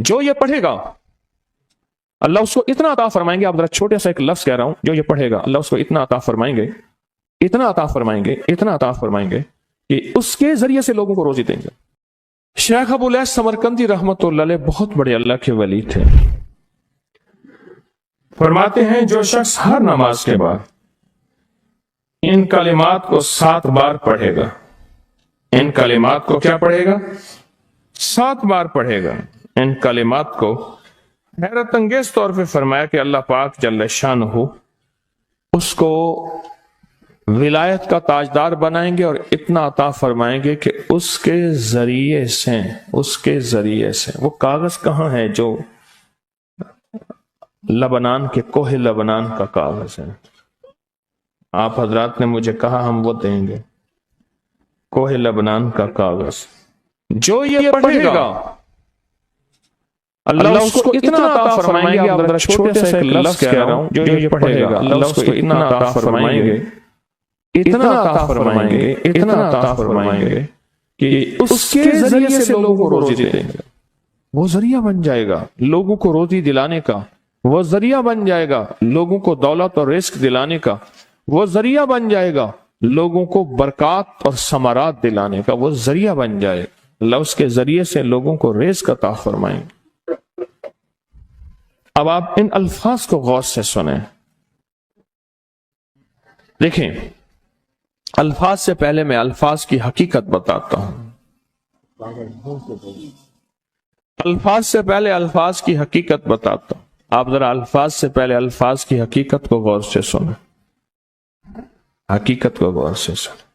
جو یہ پڑھے گا اللہ اس کو اتنا عطا فرمائیں گے. آپ ذرا چھوٹے سا ایک لفظ کہہ رہا ہوں, جو یہ پڑھے گا اللہ اس کو اتنا عطا فرمائیں گے, اتنا عطا فرمائیں گے, اتنا عطا فرمائیں گے کہ اس کے ذریعے سے لوگوں کو روزی دیں گے. شیخ ابو الیاس سمرقندی رحمۃ اللہ علیہ بہت بڑے اللہ کے ولی تھے. فرماتے ہیں جو شخص ہر نماز کے بعد ان کلمات کو 7 بار پڑھے گا, ان کلمات کو کیا پڑھے گا؟ 7 بار پڑھے گا. ان کلمات کو حیرت انگیز طور پہ فرمایا کہ اللہ پاک جل شانہ اس کو ولایت کا تاجدار بنائیں گے اور اتنا عطا فرمائیں گے کہ اس کے ذریعے سے وہ کاغذ کہاں ہے جو لبنان کے کوہ لبنان کا کاغذ ہے. آپ حضرات نے مجھے کہا ہم وہ دیں گے, کوہ لبنان کا کاغذ. جو یہ پڑھے گا اللہ اس کو اتنا عطا فرمائیں گے. آپ ذرا چھوٹے سے ایک لفظ کہہ رہا ہوں, جو یہ پڑھے گا اللہ اس کو اتنا عطا فرمائیں گے, اتنا عطا فرمائیں گے, اتنا عطا فرمائیں گے کہ اس کے ذریعے سے لوگوں کو روزی دیں گے. وہ ذریعہ بن جائے گا لوگوں کو روزی دلانے کا, وہ ذریعہ بن جائے گا لوگوں کو دولت اور رزق دلانے کا, وہ ذریعہ بن جائے گا لوگوں کو برکات اور ثمرات دلانے کا, وہ ذریعہ بن جائے. اللہ اس کے ذریعے سے لوگوں کو رزق عطا فرمائیں گے. اب آپ ان الفاظ کو غور سے سنیں. دیکھیں, الفاظ سے پہلے میں الفاظ کی حقیقت بتاتا ہوں. الفاظ سے پہلے الفاظ کی حقیقت بتاتا ہوں. آپ ذرا الفاظ سے پہلے الفاظ کی حقیقت کو غور سے سنیں, حقیقت کو غور سے سنیں.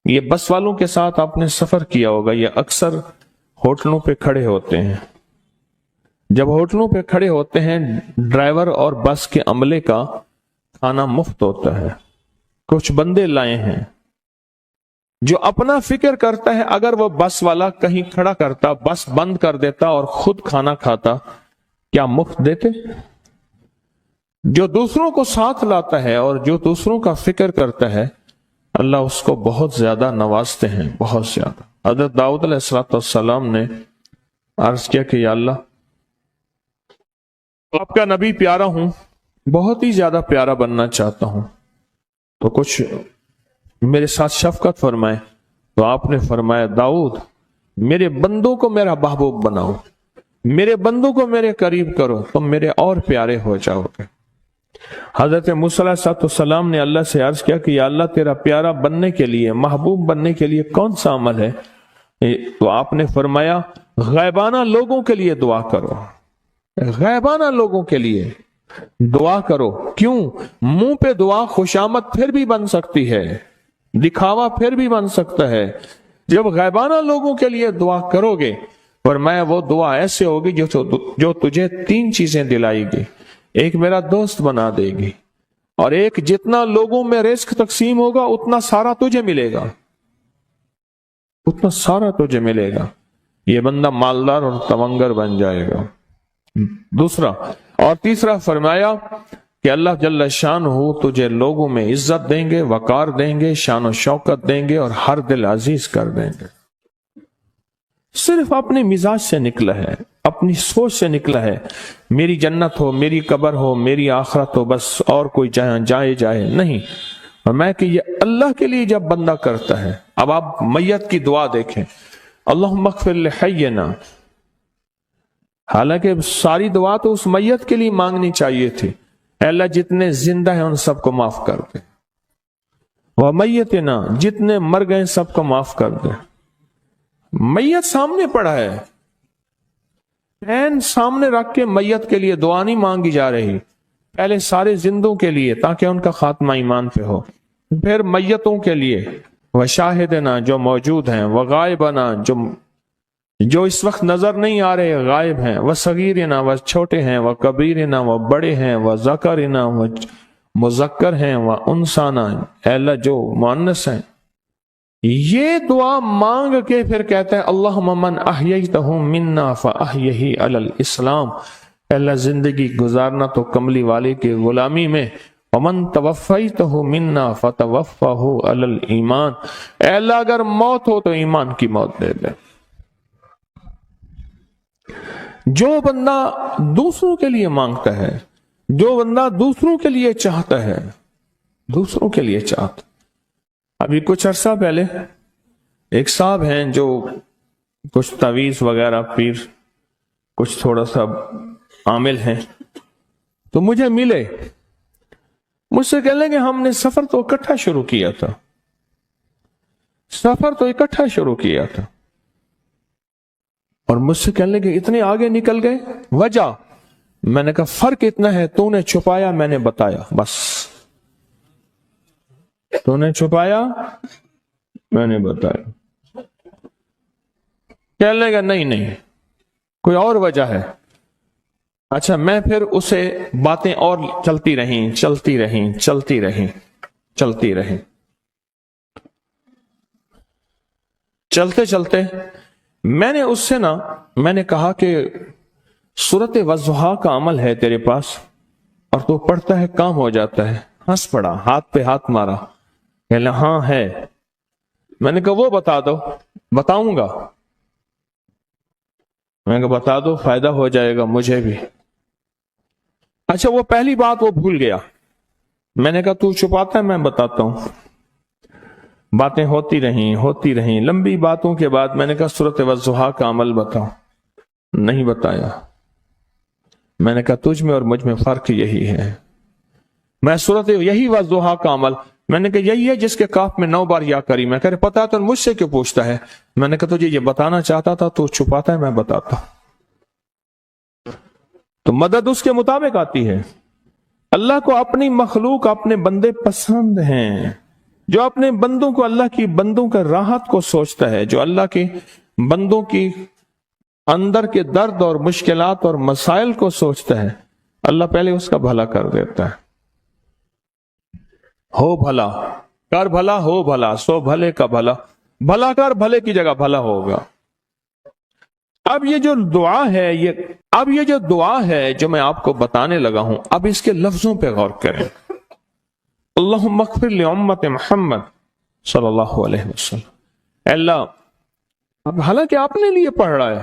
یہ بس والوں کے ساتھ آپ نے سفر کیا ہوگا, یہ اکثر ہوٹلوں پہ کھڑے ہوتے ہیں. جب ہوٹلوں پہ کھڑے ہوتے ہیں ڈرائیور اور بس کے عملے کا کھانا مفت ہوتا ہے. کچھ بندے لائے ہیں جو اپنا فکر کرتا ہے اگر وہ بس والا کہیں کھڑا کرتا, بس بند کر دیتا اور خود کھانا کھاتا, کیا مفت دیتے؟ جو دوسروں کو ساتھ لاتا ہے اور جو دوسروں کا فکر کرتا ہے اللہ اس کو بہت زیادہ نوازتے ہیں, بہت زیادہ. حضرت داؤد علیہ السلام نے عرض کیا کہ یا اللہ آپ کا نبی پیارا ہوں, بہت ہی زیادہ پیارا بننا چاہتا ہوں, تو کچھ میرے ساتھ شفقت فرمائے. تو آپ نے فرمایا داؤد میرے بندوں کو میرا محبوب بناؤ, میرے بندوں کو میرے قریب کرو, تم میرے اور پیارے ہو جاؤ گے. حضرت موسیٰ علیہ السلام نے اللہ سے عرض کیا کہ یا اللہ تیرا پیارا بننے کے لیے, محبوب بننے کے لیے کون سا عمل ہے؟ تو آپ نے فرمایا غیبانہ لوگوں کے لیے دعا کرو, غیبانہ لوگوں کے لیے دعا کرو. کیوں؟ منہ پہ دعا خوشامد پھر بھی بن سکتی ہے, دکھاوا پھر بھی بن سکتا ہے. جب غیبانہ لوگوں کے لیے دعا کرو گے فرمایا وہ دعا ایسے ہوگی جو تجھے 3 چیزیں دلائے گی. ایک میرا دوست بنا دے گی, اور ایک جتنا لوگوں میں رزق تقسیم ہوگا اتنا سارا تجھے ملے گا, اتنا سارا تجھے ملے گا. یہ بندہ مالدار اور تمنگر بن جائے گا. دوسرا اور تیسرا فرمایا کہ اللہ جل شانہ تجھے لوگوں میں عزت دیں گے, وقار دیں گے, شان و شوکت دیں گے اور ہر دل عزیز کر دیں گے. صرف اپنے مزاج سے نکلا ہے, اپنی سوچ سے نکلا ہے, میری جنت ہو, میری قبر ہو, میری آخرت ہو, بس اور کوئی جائے نہیں. میں کہ یہ اللہ کے لیے جب بندہ کرتا ہے. اب آپ میت کی دعا دیکھیں, اللہم اغفر لحینا, حالانکہ ساری دعا تو اس میت کے لیے مانگنی چاہیے تھی. اے اللہ جتنے زندہ ہیں ان سب کو معاف کر دے, ومیتنا جتنے مر گئے سب کو معاف کر دے. میت سامنے پڑا ہے, عین سامنے رکھ کے میت کے لیے دعا نہیں مانگی جا رہی. پہلے سارے زندوں کے لیے تاکہ ان کا خاتمہ ایمان پہ ہو, پھر میتوں کے لیے وشاہدنا جو موجود ہیں, وغائبنا جو اس وقت نظر نہیں آ رہے غائب ہیں, وصغیرنا وہ چھوٹے ہیں, وکبیرنا وہ بڑے ہیں, وذکرنا وہ مذکر ہیں, وانثانا اے اللہ جو مؤنث ہیں. یہ دعا مانگ کے پھر کہتا ہے اللہم من احییتہ منا فاحیہ علی الاسلام, اے اللہ زندگی گزارنا تو کملی والے کی غلامی میں, ومن توفیتہ منا فتوفہ علی الایمان, اے اللہ اگر موت ہو تو ایمان کی موت دے دے. جو بندہ دوسروں کے لیے مانگتا ہے، جو بندہ دوسروں کے لیے چاہتا ہے، دوسروں کے لیے چاہتا، ابھی کچھ عرصہ پہلے ایک صاحب ہیں جو کچھ تعویذ وغیرہ پیر کچھ تھوڑا سا عامل ہیں، تو مجھے ملے، مجھ سے کہنے لگے ہم نے سفر تو اکٹھا شروع کیا تھا، سفر تو اکٹھا شروع کیا تھا، اور مجھ سے کہنے لگے اتنے آگے نکل گئے، وجہ؟ میں نے کہا فرق اتنا ہے، تو نے چھپایا میں نے بتایا، بس تو نے چھپایا میں نے بتایا۔ کہنے لگا نہیں کوئی اور وجہ ہے۔ اچھا، میں پھر اسے باتیں اور چلتی رہیں چلتے میں نے اس سے میں نے کہا کہ سورت والضحیٰ کا عمل ہے تیرے پاس اور تو پڑھتا ہے کام ہو جاتا ہے۔ ہنس پڑا، ہاتھ پہ ہاتھ مارا، کہنے ہاں ہے۔ میں نے کہا وہ بتا دو۔ بتاؤں گا، میں نے کہا بتا دو، فائدہ ہو جائے گا مجھے بھی۔ اچھا، وہ پہلی بات وہ بھول گیا۔ میں نے کہا تو چھپاتا ہے میں بتاتا ہوں۔ باتیں ہوتی رہیں لمبی باتوں کے بعد میں نے کہا سورت والضحیٰ کا عمل بتاؤ، نہیں بتایا۔ میں نے کہا تجھ میں اور مجھ میں فرق یہی ہے، میں سورت یہی والضحیٰ کا عمل، میں نے کہا یہی ہے جس کے کاف میں 9 بار یا کری۔ میں کہہ رہے پتا تو مجھ سے کیوں پوچھتا ہے؟ میں نے کہا تجھے یہ بتانا چاہتا تھا، تو چھپاتا ہے میں بتاتا۔ تو مدد اس کے مطابق آتی ہے۔ اللہ کو اپنی مخلوق، اپنے بندے پسند ہیں، جو اپنے بندوں کو، اللہ کی بندوں کا راحت کو سوچتا ہے، جو اللہ کے بندوں کی اندر کے درد اور مشکلات اور مسائل کو سوچتا ہے، اللہ پہلے اس کا بھلا کر دیتا ہے۔ ہو بھلا، کر بھلا، ہو بھلا، سو بھلے کا بھلا، بھلا کر بھلے کی جگہ بھلا ہوگا۔ اب یہ جو دعا ہے جو میں آپ کو بتانے لگا ہوں، اب اس کے لفظوں پہ غور کریں۔ اللہم اغفر لامت محمد صلی اللہ علیہ وسلم۔ اللہ، اب حالانکہ آپ نے لیے پڑھ رہا ہے،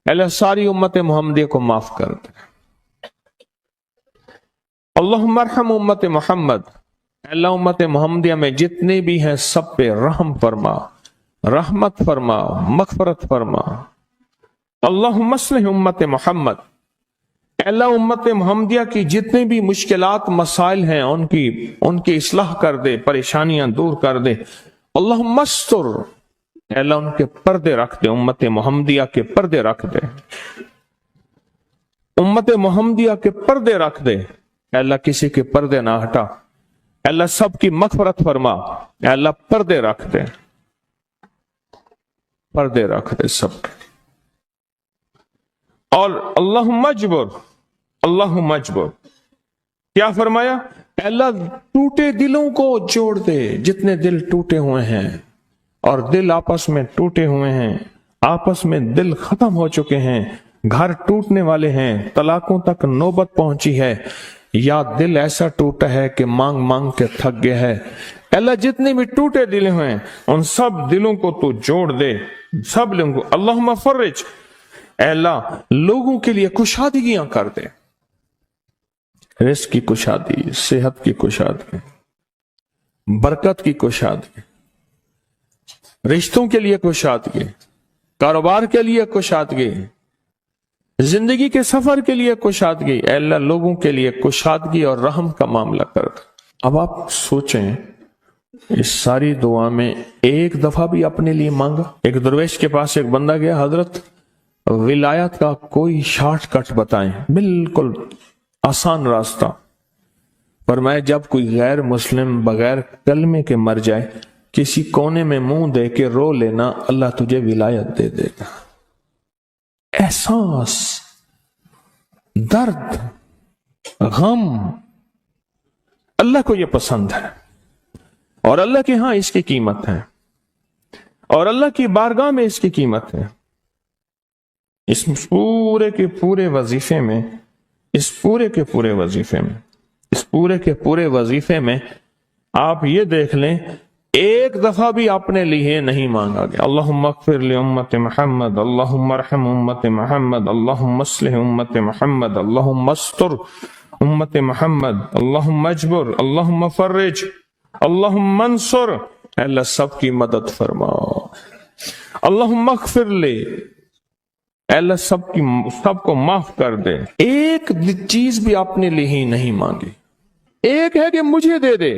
اللہ ساری امت محمدیہ کو معاف کر دے۔ اللہم ارحم امت محمد، اللہ امت محمدیہ میں جتنے بھی ہیں سب پہ رحم فرما، رحمت فرما، مغفرت فرما۔ اللہم اصلح امت محمد، اللہ امت محمدیہ کی جتنے بھی مشکلات مسائل ہیں ان کی اصلاح کر دے، پریشانیاں دور کر دے۔ اللہم استر، اللہ ان کے پردے رکھ دے، امت محمدیہ کے پردے رکھ دے، امت محمدیہ کے پردے رکھ دے، اللہ کسی کے پردے نہ ہٹا، اللہ سب کی مغفرت فرما، اللہ پردے رکھ دے، پردے رکھ دے سب کے۔ اور اللہم اجبر، کیا فرمایا؟ اللہ ٹوٹے دلوں کو جوڑ دے، جتنے دل ٹوٹے ہوئے ہیں اور دل آپس میں ٹوٹے ہوئے ہیں، آپس میں دل ختم ہو چکے ہیں، گھر ٹوٹنے والے ہیں، طلاقوں تک نوبت پہنچی ہے، یا دل ایسا ٹوٹا ہے کہ مانگ مانگ کے تھک گیا ہے، اللہ جتنے بھی ٹوٹے دل ہیں ان سب دلوں کو تو جوڑ دے، سب لوگوں کو۔ اللہم فرج، اے اللہ لوگوں کے لیے کشادگیاں کر دے، رزق کی کشادگی، صحت کی کشادگی، برکت کی کشادگی، رشتوں کے لیے کشادگی، کاروبار کے لیے کشادگی، زندگی کے سفر کے لیے کشادگی، اے اللہ لوگوں کے لیے کشادگی اور رحم کا معاملہ کر دے۔ اب آپ سوچیں، اس ساری دعا میں ایک دفعہ بھی اپنے لیے مانگا؟ ایک درویش کے پاس ایک بندہ گیا، حضرت ولایت کا کوئی شارٹ کٹ بتائیں، بالکل آسان راستہ۔ فرمایا جب کوئی غیر مسلم بغیر کلمے کے مر جائے، کسی کونے میں منہ دے کے رو لینا، اللہ تجھے ولایت دے دے گا۔ احساس، درد، غم، اللہ کو یہ پسند ہے، اور اللہ کے ہاں اس کی قیمت ہے، اور اللہ کی بارگاہ میں اس کی قیمت ہے۔ اس پورے کے پورے وظیفے میں آپ یہ دیکھ لیں ایک دفعہ بھی اپنے لیے نہیں مانگا گیا اللہم اغفر لی امت محمد، اللہم ارحم امت محمد، اللہم اصلح امت محمد، اللہم استر امت محمد، اللہم اجبر، اللہم فرج، اللہم انصر۔ اے اللہ سب کی مدد فرما، اللہم اغفر لی، اے اللہ سب کو معاف کر دے۔ ایک چیز بھی اپنے لیے ہی نہیں مانگی۔ ایک ہے کہ مجھے دے دے،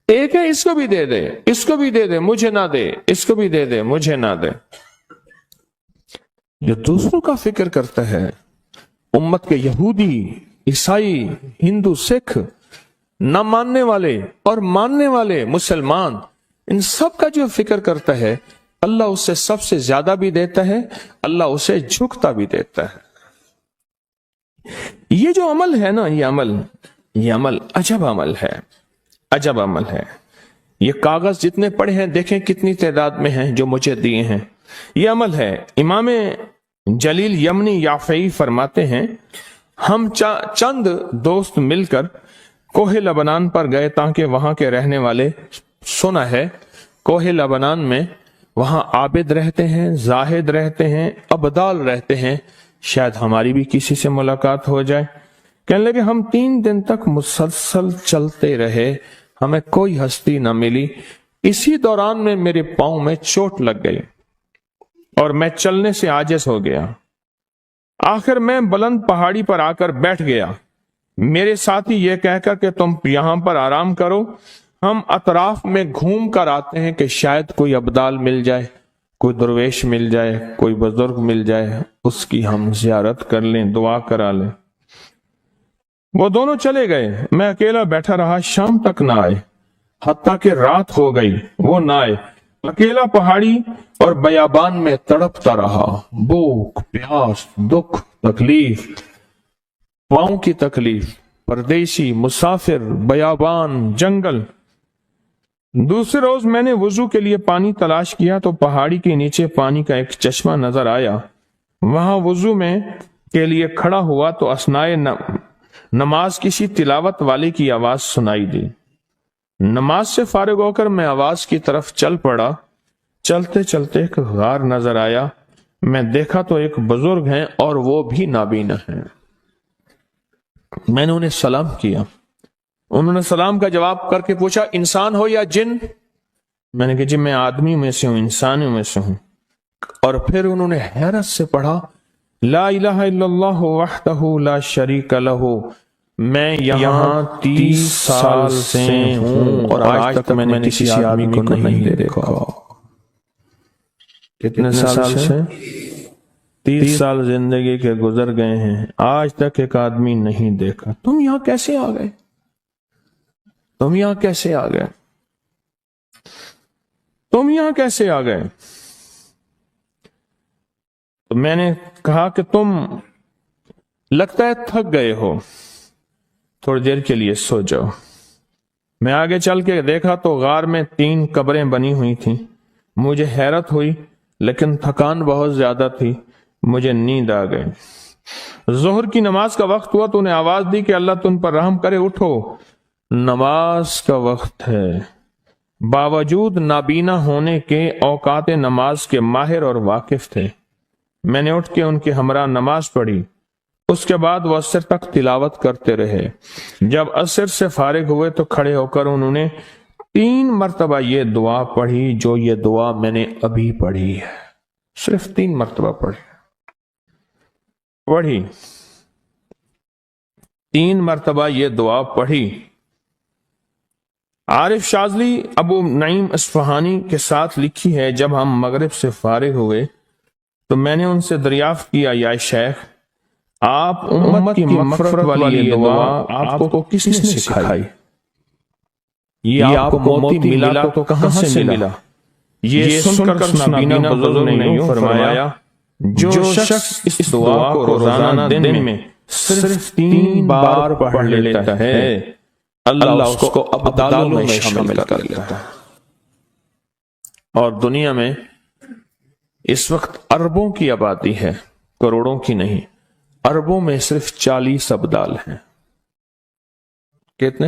ایک ہے اس کو بھی دے دے، اس کو بھی دے دے، مجھے نہ دے، اس کو بھی دے دے، مجھے نہ دے۔ جو دوسروں کا فکر کرتا ہے، امت کے یہودی، عیسائی، ہندو، سکھ، نہ ماننے والے اور ماننے والے مسلمان، ان سب کا جو فکر کرتا ہے، اللہ اسے سب سے زیادہ بھی دیتا ہے، اللہ اسے جھکتا بھی دیتا ہے۔ یہ جو عمل ہے نا، یہ عمل عجب عمل ہے، عجب عمل ہے۔ یہ کاغذ جتنے پڑے ہیں دیکھیں کتنی تعداد میں ہیں جو مجھے دیے ہیں، یہ عمل ہے۔ امام جلیل یمنی یافعی فرماتے ہیں، ہم چند دوست مل کر کوہ لبنان پر گئے تاکہ وہاں کے رہنے والے، سنا ہے کوہ لبنان میں وہاں عابد رہتے ہیں، زاہد رہتے ہیں، ابدال رہتے ہیں، شاید ہماری بھی کسی سے ملاقات ہو جائے۔ کہنے لگے ہم 3 دن تک مسلسل چلتے رہے، ہمیں کوئی ہستی نہ ملی۔ اسی دوران میں میرے پاؤں میں چوٹ لگ گئی اور میں چلنے سے عاجز ہو گیا۔ آخر میں بلند پہاڑی پر آ کر بیٹھ گیا۔ میرے ساتھی یہ کہہ کر کہ تم یہاں پر آرام کرو، ہم اطراف میں گھوم کر آتے ہیں کہ شاید کوئی ابدال مل جائے، کوئی درویش مل جائے، کوئی بزرگ مل جائے، اس کی ہم زیارت کر لیں، دعا کرا لیں۔ وہ دونوں چلے گئے، میں اکیلا بیٹھا رہا، شام تک نہ آئے، حتیٰ کہ رات ہو گئی، وہ نہ آئے۔ اکیلا پہاڑی اور بیابان میں تڑپتا رہا، بھوک، پیاس، دکھ، تکلیف، پاؤں کی تکلیف، پردیسی، مسافر، بیابان، جنگل۔ دوسرے روز میں نے وضو کے لیے پانی تلاش کیا تو پہاڑی کے نیچے پانی کا ایک چشمہ نظر آیا۔ وہاں وضو میں کے لیے کھڑا ہوا تو اثنائے نماز کسی تلاوت والے کی آواز سنائی دی۔ نماز سے فارغ ہو کر میں آواز کی طرف چل پڑا۔ چلتے چلتے ایک غار نظر آیا، میں دیکھا تو ایک بزرگ ہیں اور وہ بھی نابینا ہیں۔ میں نے انہیں سلام کیا، انہوں نے سلام کا جواب کر کے پوچھا انسان ہو یا جن؟ میں نے کہا جی میں آدمی میں سے ہوں، انسانوں میں سے ہوں۔ اور پھر انہوں نے حیرت سے پڑھا لا الہ الا اللہ وحدہ لا شریک لہ، میں یہاں 30 سال سے ہوں اور آج تک میں نے کسی آدمی کو نہیں دیکھا۔ کتنے سال سے؟ 30 سال زندگی کے گزر گئے ہیں، آج تک ایک آدمی نہیں دیکھا۔ تم یہاں کیسے آ گئے؟ تم یہاں کیسے آ گئے؟ تم یہاں کیسے آ گئے؟ تو میں نے کہا کہ تم لگتا ہے تھک گئے ہو، تھوڑی دیر کے لیے سو جاؤ۔ میں آگے چل کے دیکھا تو غار میں 3 قبریں بنی ہوئی تھیں۔ مجھے حیرت ہوئی لیکن تھکان بہت زیادہ تھی، مجھے نیند آ گئی۔ ظہر کی نماز کا وقت ہوا تو انہیں آواز دی کہ اللہ تم پر رحم کرے، اٹھو نماز کا وقت ہے۔ باوجود نابینا ہونے کے اوقات نماز کے ماہر اور واقف تھے۔ میں نے اٹھ کے ان کے ہمراہ نماز پڑھی، اس کے بعد وہ عصر تک تلاوت کرتے رہے۔ جب عصر سے فارغ ہوئے تو کھڑے ہو کر انہوں نے 3 مرتبہ یہ دعا پڑھی جو یہ دعا میں نے ابھی پڑھی ہے، صرف 3 مرتبہ پڑھی 3 مرتبہ یہ دعا پڑھی۔ عارف شاذلی ابو نعیم اصفہانی کے ساتھ لکھی ہے، جب ہم مغرب سے فارغ ہوئے تو میں نے ان سے دریافت کیا یا شیخ آپ امت کی مغفرت والی یہ دعا آپ کو کس نے سکھائی؟ یہ آپ کو موتی ملا تو کہاں سے ملا؟ یہ سن کر نابینا بزرگ نے یوں فرمایا جو شخص اس دعا کو روزانہ دن میں صرف 3 بار پڑھ لیتا ہے اللہ اس کو ابدالوں میں شامل کر لیتا ہے۔ اور دنیا میں اس وقت اربوں کی آبادی ہے، کروڑوں کی نہیں، اربوں میں صرف 40 ابدال ہیں۔ کتنے؟